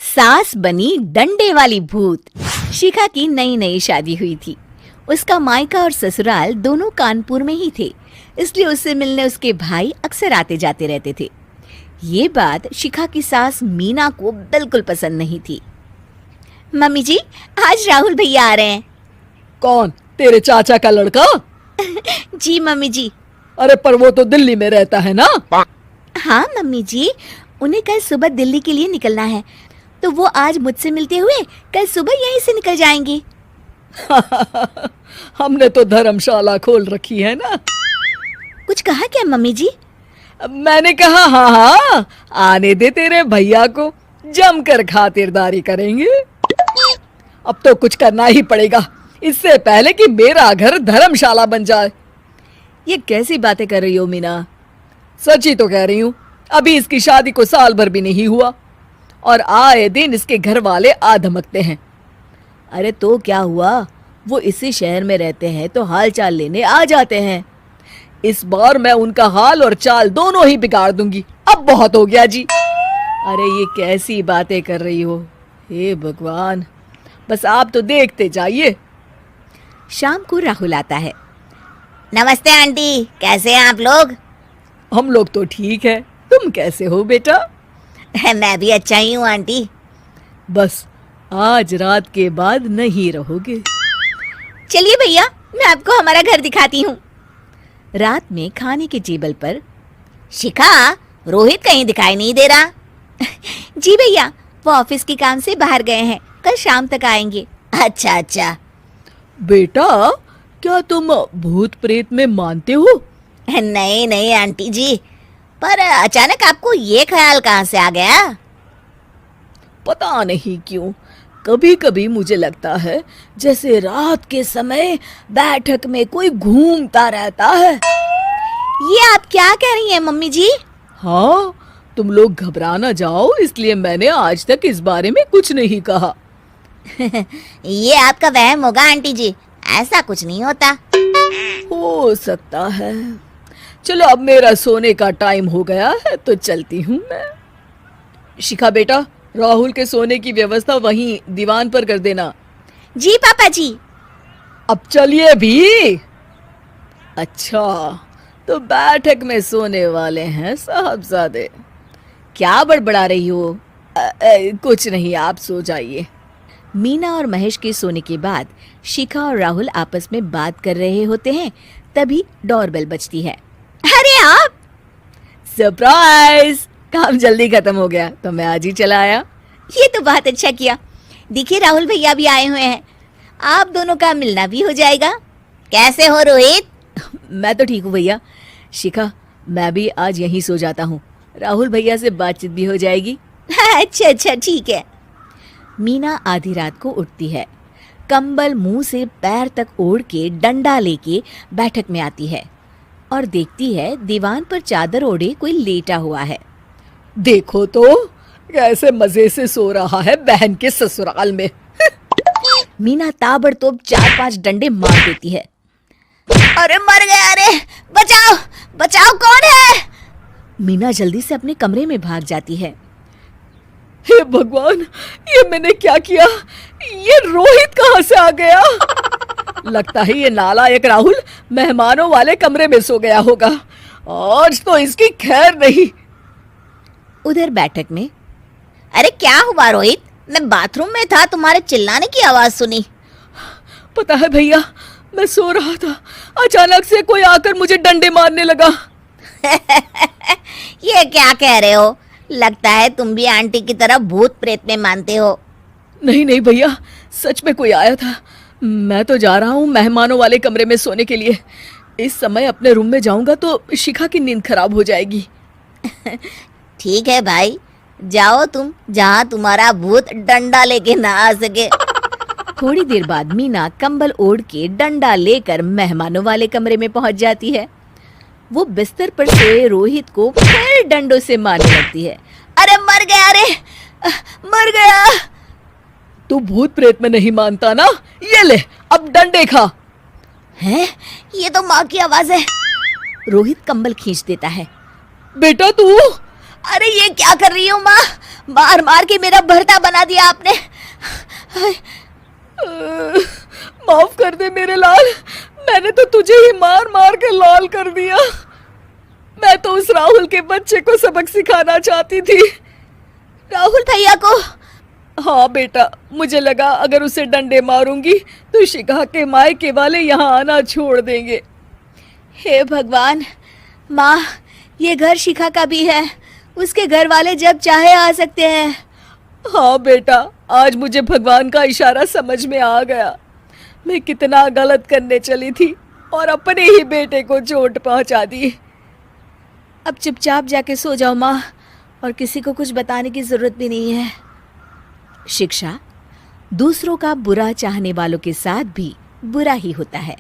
सास बनी डंडे वाली भूत। शिखा की नई नई शादी हुई थी। उसका मायका और ससुराल दोनों कानपुर में ही थे, इसलिए उससे मिलने उसके भाई अक्सर आते जाते रहते थे। ये बात शिखा की सास मीना को बिल्कुल पसंद नहीं थी। मम्मी जी, आज राहुल भैया आ रहे हैं। कौन, तेरे चाचा का लड़का? जी मम्मी जी। अरे पर वो तो दिल्ली में रहता है ना? हाँ मम्मी जी, उन्हें कल सुबह दिल्ली के लिए निकलना है, तो वो आज मुझसे मिलते हुए कल सुबह यहीं से निकल जाएंगे। हमने तो धर्मशाला खोल रखी है ना। कुछ कहा क्या मम्मी जी? मैंने कहा हाँ हाँ, आने दे तेरे भैया को, जमकर खातिरदारी करेंगे। अब तो कुछ करना ही पड़ेगा, इससे पहले कि मेरा घर धर्मशाला बन जाए। ये कैसी बातें कर रही हो मीना? सच ही तो कह रही हूँ। अभी इसकी शादी को साल भर भी नहीं हुआ और आए दिन इसके घर वाले आ धमकते हैं। अरे तो क्या हुआ, वो इसी शहर में रहते हैं तो हाल चाल लेने आ जाते हैं। इस बार मैं उनका हाल और चाल दोनों ही बिगाड़ दूंगी। अब बहुत हो गया जी। अरे ये कैसी बातें कर रही हो, हे भगवान, बस आप तो देखते जाइए। शाम को राहुल आता है। नमस्ते आंटी, कैसे हैं आप लोग? हम लोग तो ठीक है, तुम कैसे हो बेटा? मैं भी अच्छा ही हूँ आंटी। बस आज रात के बाद नहीं रहोगे। चलिए भैया, मैं आपको हमारा घर दिखाती हूँ। रात में खाने के टेबल पर शिखा, रोहित कहीं दिखाई नहीं दे रहा। जी भैया, वो ऑफिस के काम से बाहर गए हैं, कल शाम तक आएंगे। अच्छा अच्छा। बेटा, क्या तुम भूत प्रेत में मानते हो? नहीं नहीं आंटी जी, पर अचानक आपको ये ख्याल कहाँ से आ गया? पता नहीं क्यों, कभी कभी मुझे लगता है जैसे रात के समय बैठक में कोई घूमता रहता है। ये आप क्या कह रही हैं मम्मी जी? हाँ, तुम लोग घबरा ना जाओ, इसलिए मैंने आज तक इस बारे में कुछ नहीं कहा। ये आपका वहम होगा आंटी जी, ऐसा कुछ नहीं होता। हो सकता है। चलो अब मेरा सोने का टाइम हो गया है तो चलती हूँ मैं। शिखा बेटा, राहुल के सोने की व्यवस्था वहीं दीवान पर कर देना। जी पापा जी। अब चलिए भी। अच्छा, तो बैठक में सोने वाले हैं साहबजादे। क्या बड़बड़ा रही हो? कुछ नहीं, आप सो जाइए। मीना और महेश के सोने के बाद शिखा और राहुल आपस में बात कर रहे होते हैं, तभी डोरबेल बजती है। अरे आप! सरप्राइज! काम जल्दी खत्म हो गया तो मैं आज ही चला आया। ये तो बहुत अच्छा किया। देखिए राहुल भैया भी आए हुए हैं, आप दोनों का मिलना भी हो जाएगा। कैसे हो रोहित? मैं तो ठीक हूँ भैया। शिखा, मैं भी आज यहीं सो जाता हूँ, राहुल भैया से बातचीत भी हो जाएगी। अच्छा अच्छा, ठीक है। मीना आधी रात को उठती है, कंबल मुंह से पैर तक ओढ़ के डंडा लेके बैठक में आती है और देखती है दीवान पर चादर ओढ़े कोई लेटा हुआ है। देखो तो कैसे मजे से सो रहा है बहन के ससुराल में। मीना ताबड़तोड़ 4-5 डंडे मार देती है। अरे मर गया, अरे बचाओ बचाओ, कौन है? मीना जल्दी से अपने कमरे में भाग जाती है। हे भगवान, ये मैंने क्या किया? ये रोहित कहाँ से आ गया? लगता है ये नालायक राहुल मेहमानों वाले कमरे में सो गया होगा। आज तो इसकी खैर नहीं। उधर बैठक में, अरे क्या हुआ रोहित? मैं बाथरूम में था, तुम्हारे चिल्लाने की आवाज सुनी। पता है भैया, मैं सो रहा था, अचानक से कोई आकर मुझे डंडे मारने लगा। ये क्या कह रहे हो? लगता है तुम भी आंटी की तरह भूत प्रेत में मानते हो। नहीं नहीं भैया, सच में कोई आया था। मैं तो जा रहा हूँ मेहमानों वाले कमरे में सोने के लिए। इस समय अपने रूम में जाऊंगा तो शिखा की नींद खराब हो जाएगी। ठीक है भाई, जाओ तुम, जहाँ तुम्हारा भूत डंडा लेके ना आ सके। थोड़ी देर बाद मीना कंबल ओढ़ के डंडा लेकर मेहमानों वाले कमरे में पहुंच जाती है। वो बिस्तर पर सोए रोहित को फिर डंडों से मारने लगती है। अरे मर गया, अरे मर गया। तू भूत प्रेत में नहीं मानता ना? ये ले, अब डंडे खा। हैं? ये तो माँ की आवाज है। रोहित कंबल खींच देता है। बेटा तू! अरे ये क्या कर रही हो माँ? मार मार के मेरा भरता बना दिया आपने। माफ कर दे मेरे लाल, मैंने तो तुझे ही मार मार के लाल कर दिया। मैं तो उस राहुल के बच्चे को सबक सिखाना चाहती थी। राहुल भैया को? हाँ बेटा, मुझे लगा अगर उसे डंडे मारूंगी तो शिखा के मायके वाले यहाँ आना छोड़ देंगे। हे भगवान, माँ ये घर शिखा का भी है, उसके घर वाले जब चाहे आ सकते हैं। हाँ बेटा, आज मुझे भगवान का इशारा समझ में आ गया। मैं कितना गलत करने चली थी और अपने ही बेटे को चोट पहुंचा दी। अब चुपचाप जाके सो जाओ माँ, और किसी को कुछ बताने की जरूरत भी नहीं है। शिक्षा दूसरों का बुरा चाहने वालों के साथ भी बुरा ही होता है।